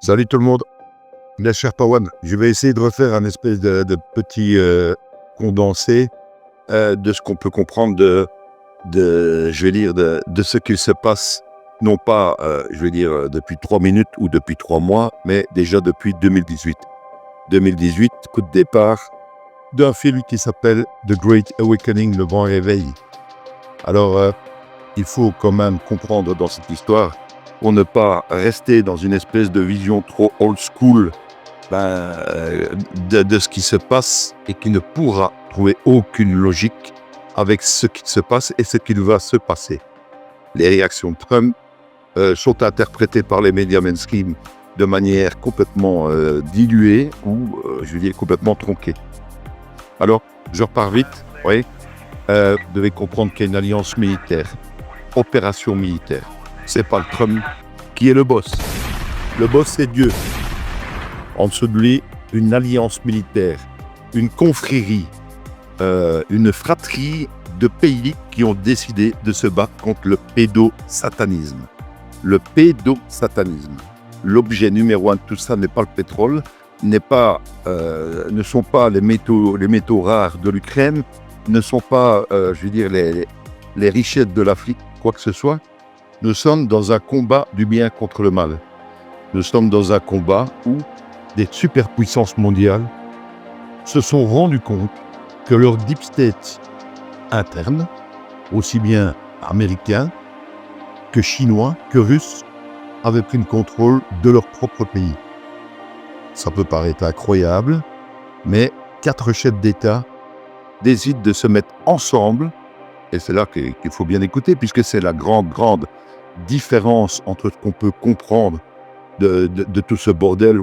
Salut tout le monde, la chère Pawan. Je vais essayer de refaire un espèce de petit condensé de ce qu'on peut comprendre de ce qu'il se passe, non pas, depuis 3 minutes ou depuis 3 mois, mais déjà depuis 2018. 2018, coup de départ d'un film qui s'appelle The Great Awakening, le grand réveil. Alors, il faut quand même comprendre dans cette histoire, pour ne pas rester dans une espèce de vision trop old school de ce qui se passe et qui ne pourra trouver aucune logique avec ce qui se passe et ce qui va se passer. Les réactions de Trump sont interprétées par les médias mainstream de manière complètement diluée ou, complètement tronquée. Alors, je repars vite, oui. Vous devez comprendre qu'il y a une alliance militaire, opération militaire. C'est pas le Trump qui est le boss. Le boss, c'est Dieu. En dessous de lui, une alliance militaire, une confrérie, une fratrie de pays qui ont décidé de se battre contre le pédosatanisme. Le pédosatanisme. L'objet numéro 1 de tout ça n'est pas le pétrole, ne sont pas les métaux rares de l'Ukraine, ne sont pas, les richesses de l'Afrique, quoi que ce soit. Nous sommes dans un combat du bien contre le mal. Nous sommes dans un combat où des superpuissances mondiales se sont rendues compte que leur deep state interne, aussi bien américain que chinois que russe, avait pris le contrôle de leur propre pays. Ça peut paraître incroyable, mais 4 chefs d'État décident de se mettre ensemble, et c'est là qu'il faut bien écouter, puisque c'est la grande différence entre ce qu'on peut comprendre de tout ce bordel.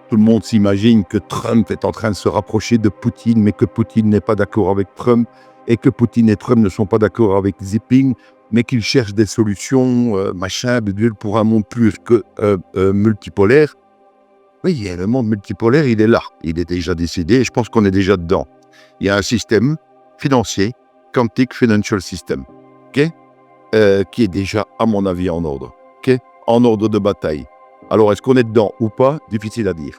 Tout le monde s'imagine que Trump est en train de se rapprocher de Poutine, mais que Poutine n'est pas d'accord avec Trump, et que Poutine et Trump ne sont pas d'accord avec Xi Jinping, mais qu'ils cherchent des solutions, pour un monde plus que multipolaire. Oui, le monde multipolaire, il est là. Il est déjà décidé, et je pense qu'on est déjà dedans. Il y a un système financier, Quantic Financial System, qui est déjà, à mon avis, en ordre. En ordre de bataille. Alors, est-ce qu'on est dedans ou pas? Difficile à dire.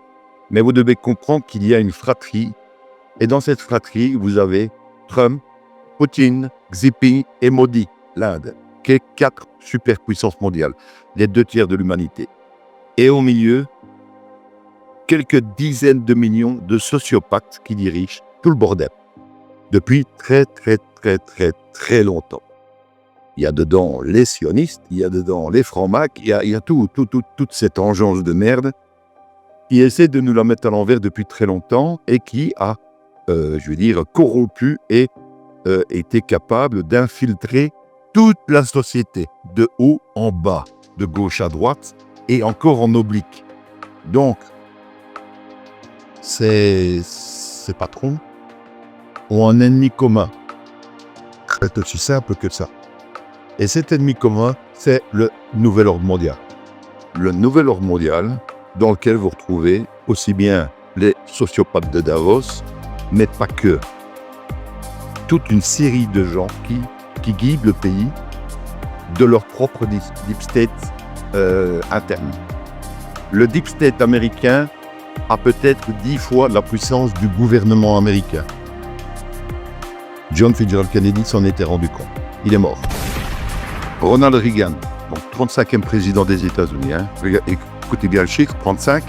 Mais vous devez comprendre qu'il y a une fratrie. Et dans cette fratrie, vous avez Trump, Poutine, Xi Jinping et Modi, l'Inde, qui est 4 superpuissances mondiales, les 2/3 de l'humanité. Et au milieu, quelques dizaines de millions de sociopathes qui dirigent tout le bordel. Depuis très longtemps. Il y a dedans les sionistes, il y a dedans les francs-macs, il y a toute cette engeance de merde qui essaie de nous la mettre à l'envers depuis très longtemps et qui a, corrompu et été capable d'infiltrer toute la société, de haut en bas, de gauche à droite et encore en oblique. Donc, ces patrons ont un ennemi commun. C'est aussi simple que ça. Et cet ennemi commun, c'est le nouvel ordre mondial. Le nouvel ordre mondial dans lequel vous retrouvez aussi bien les sociopathes de Davos, mais pas que. Toute une série de gens qui guident le pays de leur propre deep state interne. Le deep state américain a peut-être 10 fois la puissance du gouvernement américain. John Fitzgerald Kennedy s'en était rendu compte. Il est mort. Ronald Reagan, donc 35e président des États-Unis, écoutez bien le chiffre, 35,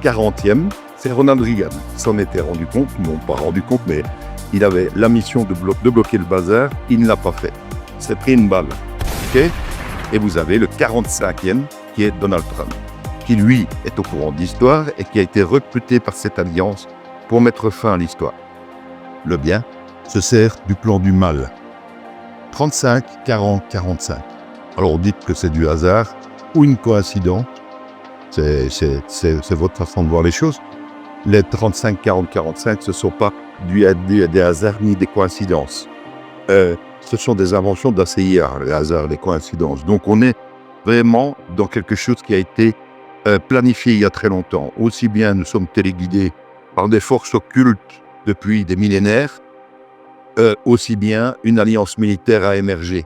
40e, c'est Ronald Reagan. Il s'en était rendu compte, non pas rendu compte, mais il avait la mission de bloquer le bazar, il ne l'a pas fait. Il s'est pris une balle. Et vous avez le 45e qui est Donald Trump, qui lui est au courant de l'histoire et qui a été recruté par cette alliance pour mettre fin à l'histoire. Le bien se sert du plan du mal. 35, 40, 45. Alors dites que c'est du hasard ou une coïncidence. C'est votre façon de voir les choses. Les 35, 40, 45, ce ne sont pas des hasards ni des coïncidences. Ce sont des inventions de la CIA, les hasards, les coïncidences. Donc on est vraiment dans quelque chose qui a été planifié il y a très longtemps. Aussi bien nous sommes téléguidés par des forces occultes depuis des millénaires, aussi bien une alliance militaire a émergé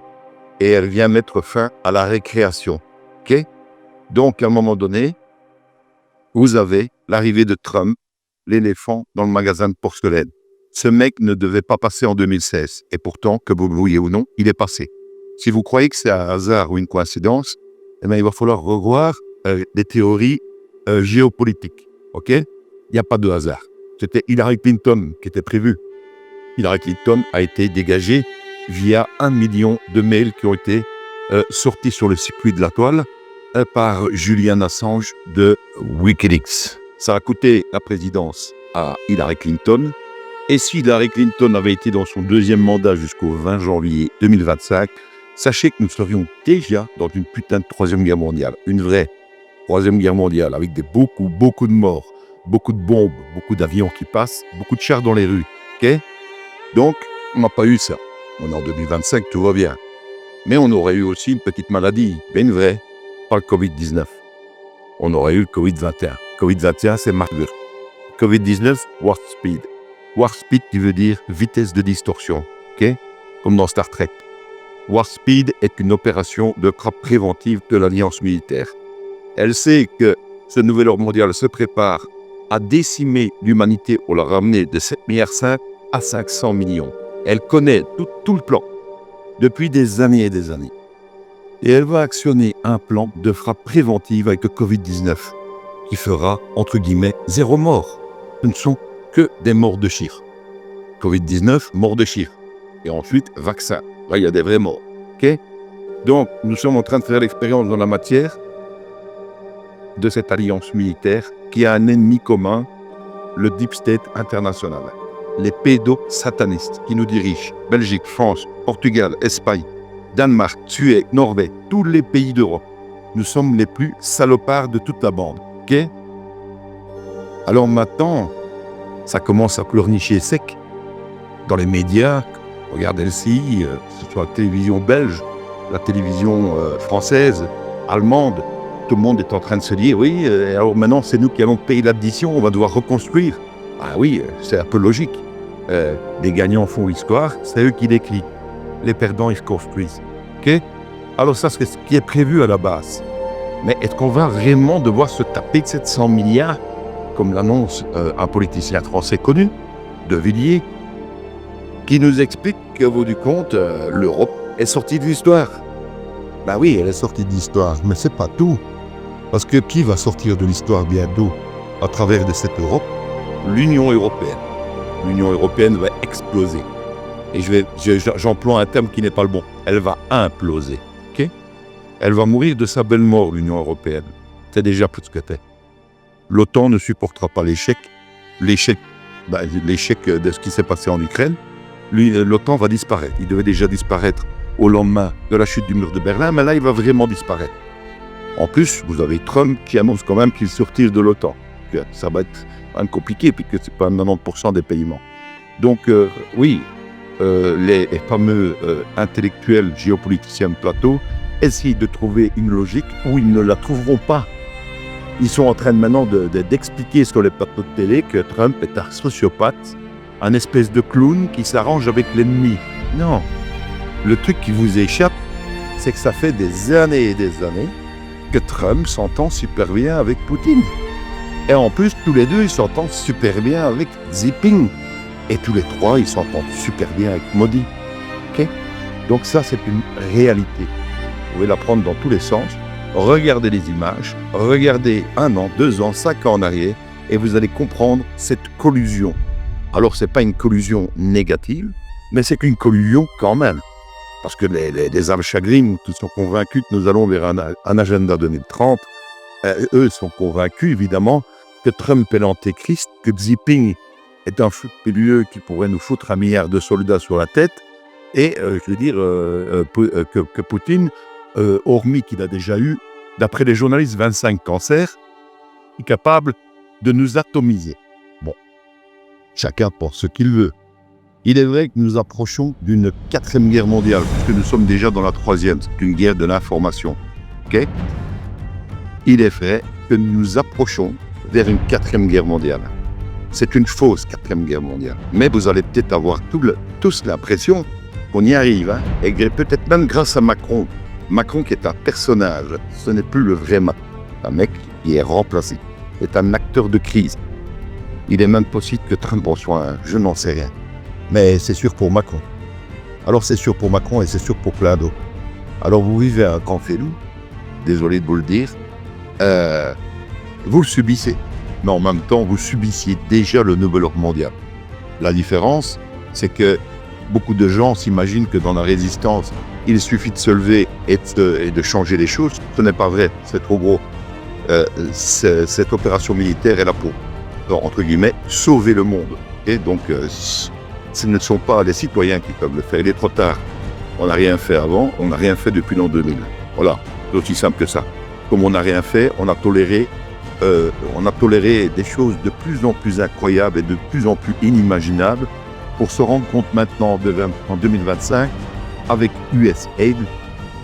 et elle vient mettre fin à la récréation. Donc, à un moment donné, vous avez l'arrivée de Trump, l'éléphant dans le magasin de porcelaine. Ce mec ne devait pas passer en 2016. Et pourtant, que vous le vouliez ou non, il est passé. Si vous croyez que c'est un hasard ou une coïncidence, eh bien, il va falloir revoir les théories géopolitiques. OK ? Il n'y a pas de hasard. C'était Hillary Clinton qui était prévu. Hillary Clinton a été dégagée via 1 million de mails qui ont été sortis sur le circuit de la toile par Julian Assange de Wikileaks. Ça a coûté la présidence à Hillary Clinton. Et si Hillary Clinton avait été dans son deuxième mandat jusqu'au 20 janvier 2025, sachez que nous serions déjà dans une putain de troisième guerre mondiale. Une vraie troisième guerre mondiale avec beaucoup de morts, beaucoup de bombes, beaucoup d'avions qui passent, beaucoup de chars dans les rues. Okay ? Donc, on n'a pas eu ça. On est en 2025, tout va bien. Mais on aurait eu aussi une petite maladie, mais une vraie, pas le Covid-19. On aurait eu le Covid-21. Covid-21, c'est marqueur. Covid-19, warp speed. Warp speed qui veut dire vitesse de distorsion, ok ? Comme dans Star Trek. Warp speed est une opération de frappe préventive de l'Alliance militaire. Elle sait que ce nouvel ordre mondial se prépare à décimer l'humanité pour la ramener de 7,5 milliards à 500 millions. Elle connaît tout le plan depuis des années et des années. Et elle va actionner un plan de frappe préventive avec le Covid-19 qui fera, entre guillemets, 0 mort. Ce ne sont que des morts de chiffres. Covid-19, mort de chiffres. Et ensuite, vaccin. Là, il y a des vrais morts. Okay ? Donc, nous sommes en train de faire l'expérience dans la matière de cette alliance militaire qui a un ennemi commun, le Deep State international. Les pédosatanistes qui nous dirigent, Belgique, France, Portugal, Espagne, Danemark, Suède, Norvège, tous les pays d'Europe. Nous sommes les plus salopards de toute la bande. Ok ? Alors maintenant, ça commence à pleurnicher sec. Dans les médias, regardez LCI, que ce soit la télévision belge, la télévision française, allemande, tout le monde est en train de se dire, oui, alors maintenant c'est nous qui allons payer l'addition, on va devoir reconstruire. Ah oui, c'est un peu logique. Les gagnants font l'histoire, c'est eux qui l'écrivent. Les perdants, ils se construisent. Ok ? Alors ça, c'est ce qui est prévu à la base. Mais est-ce qu'on va vraiment devoir se taper de 700 milliards, comme l'annonce un politicien français connu, De Villiers, qui nous explique qu'au bout du compte, l'Europe est sortie de l'histoire. Ben oui, elle est sortie de l'histoire, mais c'est pas tout. Parce que qui va sortir de l'histoire bientôt à travers de cette Europe ? L'Union européenne. L'Union européenne va exploser. Et j'emploie un terme qui n'est pas le bon. Elle va imploser. Okay ? Elle va mourir de sa belle mort, l'Union européenne. C'est déjà plus que c'est. L'OTAN ne supportera pas l'échec. L'échec de ce qui s'est passé en Ukraine. L'OTAN va disparaître. Il devait déjà disparaître au lendemain de la chute du mur de Berlin, mais là, il va vraiment disparaître. En plus, vous avez Trump qui annonce quand même qu'il sortira de l'OTAN. Ça va être quand même compliqué, puisque c'est pas 90% des pays membres. Donc, oui, les fameux intellectuels géopoliticiens de plateau essayent de trouver une logique où ils ne la trouveront pas. Ils sont en train maintenant d'expliquer sur les plateaux de télé que Trump est un sociopathe, un espèce de clown qui s'arrange avec l'ennemi. Non. Le truc qui vous échappe, c'est que ça fait des années et des années que Trump s'entend super bien avec Poutine. Et en plus, tous les deux, ils s'entendent super bien avec Xi Jinping. Et tous les trois, ils s'entendent super bien avec Modi. Okay ? Donc ça, c'est une réalité. Vous pouvez la prendre dans tous les sens. Regardez les images, regardez 1 an, 2 ans, 5 ans en arrière, et vous allez comprendre cette collusion. Alors, ce n'est pas une collusion négative, mais c'est une collusion quand même. Parce que les âmes chagrines, tous sont convaincus que nous allons vers un agenda 2030. Eux sont convaincus, évidemment, que Trump est l'antéchrist, que Xi Jinping est un fou pélueux qui pourrait nous foutre 1 milliard de soldats sur la tête, et que Poutine, hormis qu'il a déjà eu, d'après les journalistes, 25 cancers, est capable de nous atomiser. Bon, chacun pense ce qu'il veut. Il est vrai que nous approchons d'une 4e guerre mondiale, puisque nous sommes déjà dans la 3e, c'est une guerre de l'information. Okay ? Il est vrai que nous nous approchons vers une 4e guerre mondiale. C'est une fausse 4e guerre mondiale. Mais vous allez peut-être avoir tous l'impression qu'on y arrive, hein, et peut-être même grâce à Macron. Macron qui est un personnage, ce n'est plus le vrai Macron, un mec qui est remplacé. est un acteur de crise. Il est même possible que Trump en soit un, je n'en sais rien. Mais c'est sûr pour Macron. Alors c'est sûr pour Macron et c'est sûr pour plein d'autres. Alors vous vivez un grand félou, désolé de vous le dire, vous le subissez. Mais en même temps, vous subissiez déjà le nouvel ordre mondial. La différence, c'est que beaucoup de gens s'imaginent que dans la résistance, il suffit de se lever et de changer les choses. Ce n'est pas vrai, c'est trop gros. Cette opération militaire est là pour, entre guillemets, sauver le monde. Et donc, ce ne sont pas les citoyens qui peuvent le faire. Il est trop tard. On n'a rien fait avant, on n'a rien fait depuis l'an 2000. Voilà, c'est aussi simple que ça. Comme on n'a rien fait, on a toléré des choses de plus en plus incroyables et de plus en plus inimaginables pour se rendre compte maintenant, en 2025, avec USAID,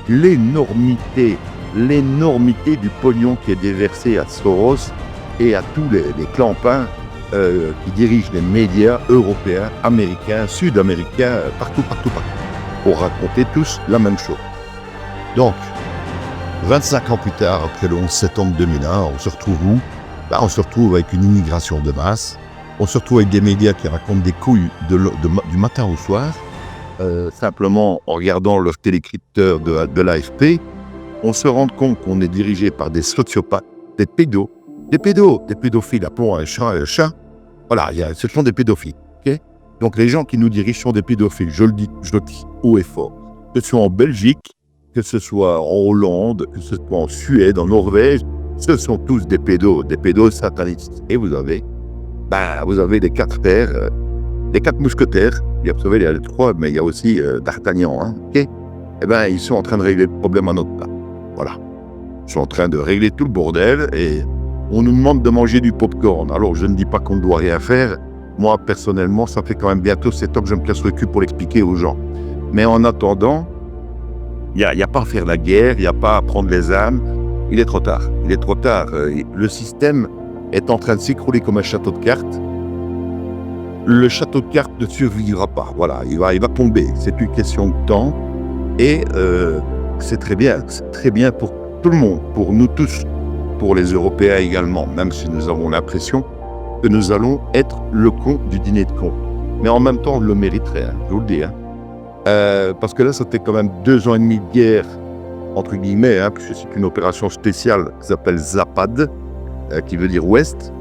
l'énormité du pognon qui est déversé à Soros et à tous les clampins qui dirigent les médias européens, américains, sud-américains, partout, pour raconter tous la même chose. Donc, 25 ans plus tard, après le 11 septembre 2001, on se retrouve où ? On se retrouve avec une immigration de masse, on se retrouve avec des médias qui racontent des couilles du matin au soir, simplement en regardant leur télécrypteur de l'AFP, on se rend compte qu'on est dirigé par des sociopathes, des pédophiles, appelons un chat. Voilà, ce sont des pédophiles. Okay, donc les gens qui nous dirigent sont des pédophiles, je le dis haut et fort. Que ce soit en Belgique, que ce soit en Hollande, que ce soit en Suède, en Norvège, ce sont tous des pédos satanistes. Et vous avez les 4 pères, les 4 mousquetaires. Vous savez, il y a les 3, mais il y a aussi D'Artagnan. Hein, okay, ils sont en train de régler le problème à notre part. Voilà. Ils sont en train de régler tout le bordel et on nous demande de manger du popcorn. Alors, je ne dis pas qu'on ne doit rien faire. Moi, personnellement, ça fait quand même bientôt 7 ans que je me casse le cul pour l'expliquer aux gens. Mais en attendant, il n'y a pas à faire la guerre, il n'y a pas à prendre les âmes. Il est trop tard. Le système est en train de s'écrouler comme un château de cartes. Le château de cartes ne survivra pas. Voilà, il va tomber. C'est une question de temps. Et c'est très bien pour tout le monde, pour nous tous, pour les Européens également, même si nous avons l'impression que nous allons être le con du dîner de con. Mais en même temps, on le mériterait, hein, je vous le dis. Hein. Parce que là, ça fait quand même 2 ans et demi de guerre, entre guillemets, hein, puisque c'est une opération spéciale qui s'appelle Zapad, qui veut dire Ouest.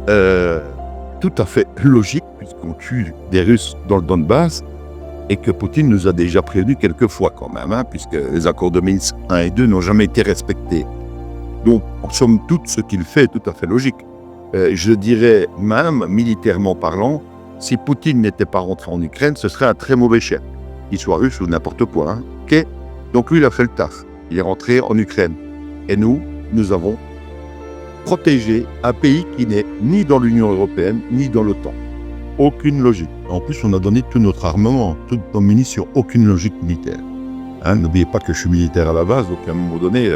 Tout à fait logique, puisqu'on tue des Russes dans le Donbass, et que Poutine nous a déjà prévenu quelques fois quand même, hein, puisque les accords de Minsk 1 et 2 n'ont jamais été respectés. Donc, en somme toute, ce qu'il fait est tout à fait logique. Je dirais même, militairement parlant, si Poutine n'était pas rentré en Ukraine, ce serait un très mauvais chef, qu'il soit russe ou n'importe quoi. Hein. Okay, donc lui, il a fait le taf. Il est rentré en Ukraine. Et nous avons protégé un pays qui n'est ni dans l'Union européenne, ni dans l'OTAN. Aucune logique. En plus, on a donné tout notre armement, toutes nos munitions, aucune logique militaire. Hein, n'oubliez pas que je suis militaire à la base, donc à un moment donné,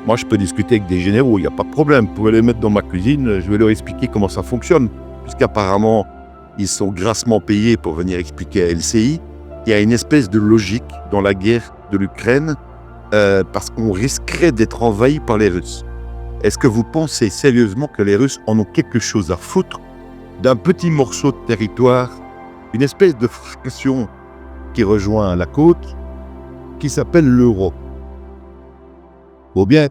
moi je peux discuter avec des généraux, il n'y a pas de problème. Vous pouvez les mettre dans ma cuisine, je vais leur expliquer comment ça fonctionne. Puisqu'apparemment, ils sont grassement payés pour venir expliquer à LCI. Il y a une espèce de logique dans la guerre de l'Ukraine, parce qu'on risquerait d'être envahi par les Russes. Est-ce que vous pensez sérieusement que les Russes en ont quelque chose à foutre d'un petit morceau de territoire, une espèce de fraction qui rejoint la côte, qui s'appelle l'Europe? Faut bien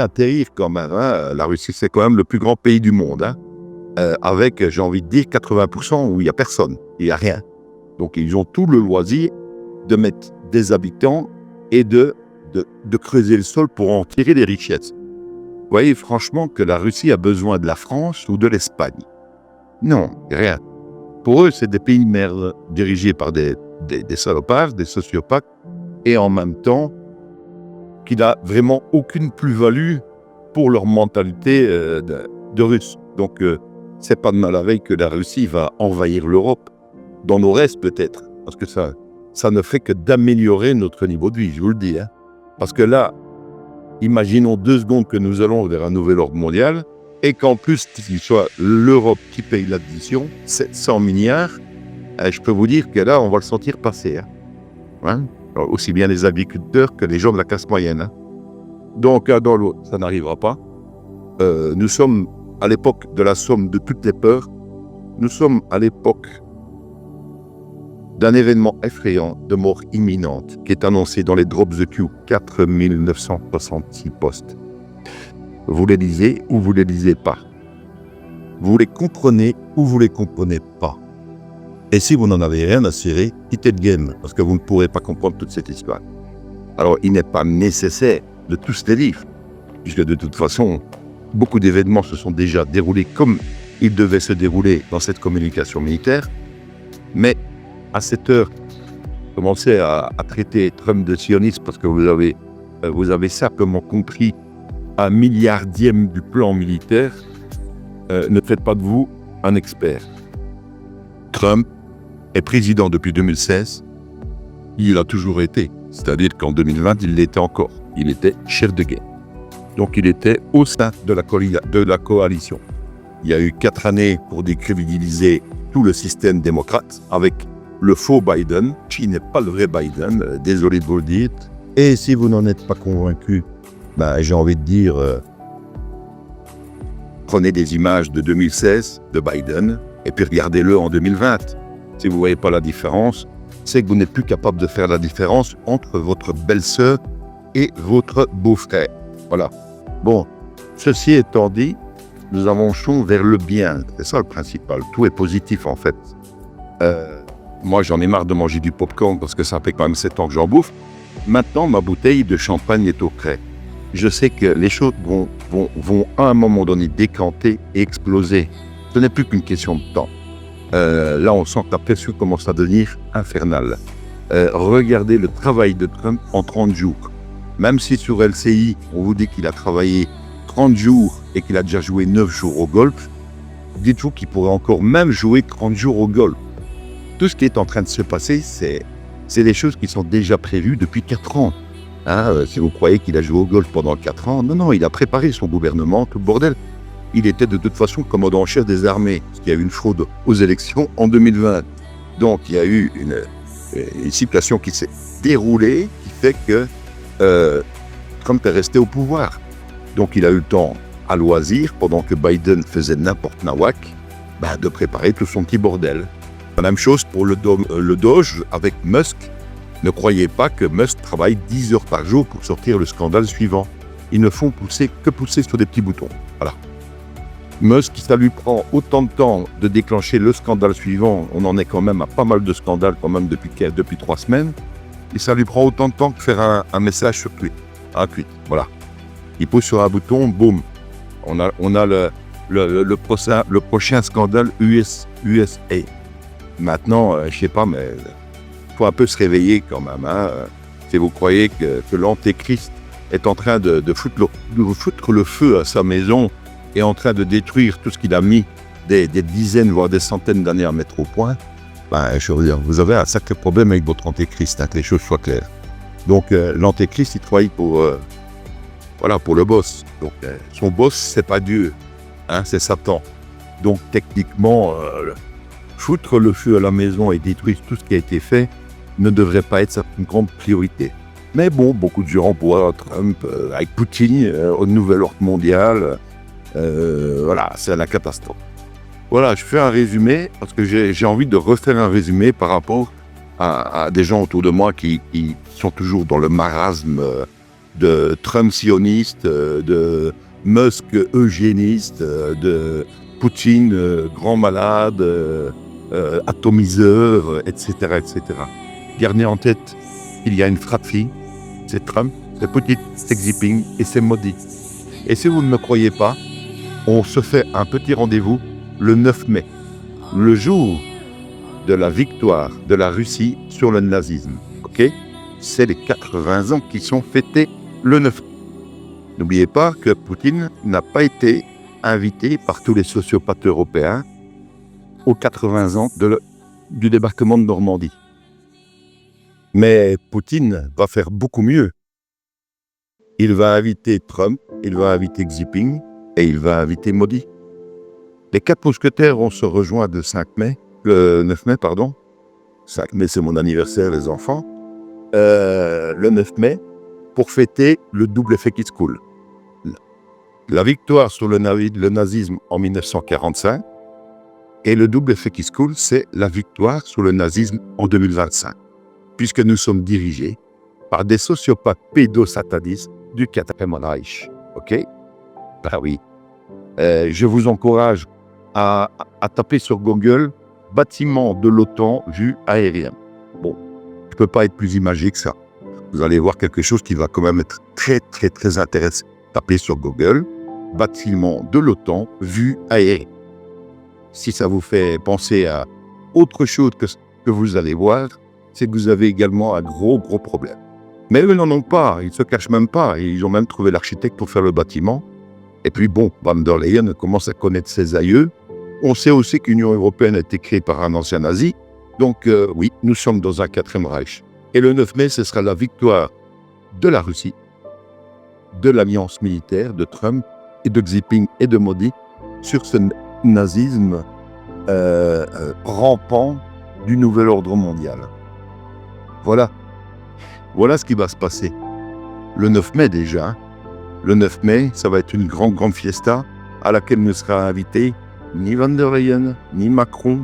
atterrir quand même. Hein. La Russie, c'est quand même le plus grand pays du monde. Hein. Avec, j'ai envie de dire, 80% où il n'y a personne, il n'y a rien. Donc, ils ont tout le loisir de mettre des habitants et de creuser le sol pour en tirer des richesses. Vous voyez franchement que la Russie a besoin de la France ou de l'Espagne. Non, rien. Pour eux, c'est des pays de merde dirigés par des salopards, des sociopathes, et en même temps, qui n'a vraiment aucune plus-value pour leur mentalité de Russes. Donc, c'est pas de mal à veille que la Russie va envahir l'Europe, dans nos restes peut-être, parce que ça ne fait que d'améliorer notre niveau de vie, je vous le dis. Hein. Parce que là, imaginons 2 secondes que nous allons vers un nouvel ordre mondial, et qu'en plus, qu'il soit l'Europe qui paye l'addition, 700 milliards, je peux vous dire que là, on va le sentir passer. Hein. Hein? Alors, aussi bien les agriculteurs que les gens de la classe moyenne. Hein. Donc, dans l'autre, ça n'arrivera pas. Nous sommes à l'époque de la somme de toutes les peurs. Nous sommes à l'époque d'un événement effrayant de mort imminente qui est annoncé dans les Drops the Q, 4966 postes. Vous les lisez ou vous les lisez pas. Vous les comprenez ou vous les comprenez pas. Et si vous n'en avez rien à cirer, quittez le game, parce que vous ne pourrez pas comprendre toute cette histoire. Alors, il n'est pas nécessaire de tous les lire, puisque de toute façon, beaucoup d'événements se sont déjà déroulés comme ils devaient se dérouler dans cette communication militaire. Mais à cette heure, commencez à traiter Trump de sioniste parce que vous avez simplement compris un milliardième du plan militaire. Ne faites pas de vous un expert. Trump est président depuis 2016. Il a toujours été. C'est-à-dire qu'en 2020, il l'était encore. Il était chef de guerre. Donc il était au sein de la coalition. Il y a eu 4 années pour décrédibiliser tout le système démocrate avec le faux Biden, qui n'est pas le vrai Biden, désolé de vous le dire. Et si vous n'en êtes pas convaincu, j'ai envie de dire, prenez des images de 2016 de Biden et puis regardez-le en 2020. Si vous ne voyez pas la différence, c'est que vous n'êtes plus capable de faire la différence entre votre belle-sœur et votre beau-frère. Voilà. Bon, ceci étant dit, nous avançons vers le bien. C'est ça le principal. Tout est positif en fait. Moi, j'en ai marre de manger du popcorn parce que ça fait quand même 7 ans que j'en bouffe. Maintenant, ma bouteille de champagne est au frais. Je sais que les choses vont à un moment donné décanter et exploser. Ce n'est plus qu'une question de temps. Là, on sent que la pression commence à devenir infernale. Regardez le travail de Trump en 30 jours. Même si sur LCI, on vous dit qu'il a travaillé 30 jours et qu'il a déjà joué 9 jours au golf, dites-vous qu'il pourrait encore même jouer 30 jours au golf. Tout ce qui est en train de se passer, c'est des choses qui sont déjà prévues depuis 4 ans. Si vous croyez qu'il a joué au golf pendant 4 ans, non, il a préparé son gouvernement, tout le bordel. Il était de toute façon commandant en chef des armées, parce qu'il y a eu une fraude aux élections en 2020. Donc il y a eu une situation qui s'est déroulée, qui fait que Trump est resté au pouvoir. Donc il a eu le temps, à loisir, pendant que Biden faisait n'importe nawak, de préparer tout son petit bordel. La même chose pour le Doge avec Musk. Ne croyez pas que Musk travaille 10 heures par jour pour sortir le scandale suivant. Ils ne font que pousser sur des petits boutons. Voilà. Musk, ça lui prend autant de temps de déclencher le scandale suivant. On en est quand même à pas mal de scandales quand même depuis 3 semaines. Et ça lui prend autant de temps que faire un message sur tweet. Un tweet, voilà. Il pousse sur un bouton, boum. On a le prochain scandale USA. Maintenant, je sais pas, mais il faut un peu se réveiller quand même. Si vous croyez que l'antéchrist est en train de foutre le feu à sa maison et en train de détruire tout ce qu'il a mis des dizaines, voire des centaines d'années à mettre au point, je veux dire, vous avez un sacré problème avec votre antéchrist, que les choses soient claires. Donc l'antéchrist, il travaille pour le boss. Donc son boss, c'est pas Dieu, c'est Satan. Donc techniquement, foutre le feu à la maison et détruire tout ce qui a été fait ne devrait pas être une grande priorité. Mais bon, beaucoup de gens voient Trump avec Poutine au nouvel ordre mondial. C'est la catastrophe. Voilà, je fais un résumé parce que j'ai envie de refaire un résumé par rapport à des gens autour de moi qui sont toujours dans le marasme de Trump sioniste, de Musk eugéniste, de Poutine grand malade, atomiseur, etc., etc. Gardez en tête qu'il y a une fratrie, c'est Trump, c'est Poutine, c'est Xi Jinping et c'est Modi. Et si vous ne me croyez pas, on se fait un petit rendez-vous le 9 mai, le jour de la victoire de la Russie sur le nazisme. Ok ? C'est les 80 ans qui sont fêtés le 9 mai. N'oubliez pas que Poutine n'a pas été invité par tous les sociopathes européens aux 80 ans du débarquement de Normandie. Mais Poutine va faire beaucoup mieux. Il va inviter Trump, il va inviter Xi Jinping et il va inviter Modi. Les 4 mousquetaires vont se rejoindre le 9 mai. 5 mai, c'est mon anniversaire, les enfants. Le 9 mai, pour fêter le double effet qui se coule. La victoire sur le nazisme en 1945 et le double effet qui se coule, c'est la victoire sur le nazisme en 2025, puisque nous sommes dirigés par des sociopathes pédosatanistes du quatrième Reich. Ok? Ben oui. Je vous encourage à taper sur Google « bâtiment de l'OTAN vue aérienne ». Bon, je ne peux pas être plus imagé que ça. Vous allez voir quelque chose qui va quand même être très, très, très intéressant. Tapez sur Google « bâtiment de l'OTAN vue aérienne ». Si ça vous fait penser à autre chose que ce que vous allez voir, c'est que vous avez également un gros problème. Mais eux n'en ont pas, ils ne se cachent même pas. Ils ont même trouvé l'architecte pour faire le bâtiment. Et puis bon, Van der Leyen commence à connaître ses aïeux. On sait aussi que l'Union européenne a été créée par un ancien nazi. Donc oui, nous sommes dans un quatrième Reich. Et le 9 mai, ce sera la victoire de la Russie, de l'alliance militaire de Trump et de Xi Jinping et de Modi sur ce nazisme rampant du nouvel ordre mondial. Voilà. Voilà ce qui va se passer. Le 9 mai déjà. Le 9 mai, ça va être une grande fiesta à laquelle ne sera invité ni Van der Leyen, ni Macron,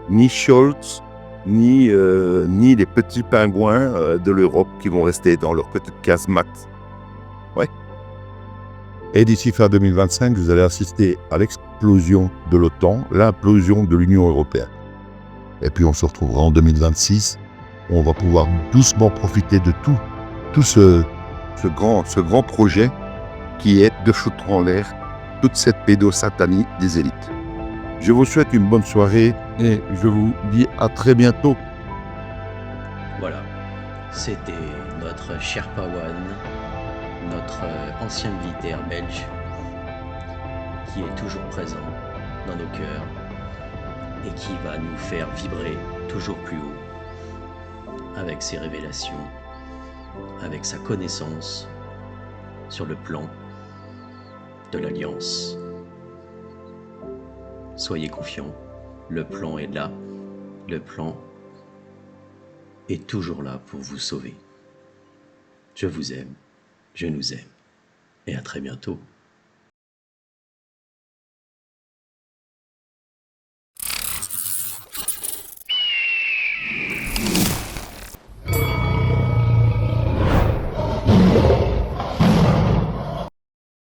ni Scholz, ni les petits pingouins de l'Europe qui vont rester dans leur petite casemate. Ouais. Et d'ici fin 2025, vous allez assister à l'explosion de l'OTAN, l'implosion de l'Union européenne. Et puis on se retrouvera en 2026. On va pouvoir doucement profiter de tout ce grand projet qui est de foutre en l'air toute cette pédosatanie des élites. Je vous souhaite une bonne soirée et je vous dis à très bientôt. Voilà, c'était notre Sherpa One, notre ancien militaire belge, qui est toujours présent dans nos cœurs et qui va nous faire vibrer toujours plus haut avec ses révélations, avec sa connaissance sur le plan de l'Alliance. Soyez confiants, le plan est là, le plan est toujours là pour vous sauver. Je vous aime, je nous aime, et à très bientôt.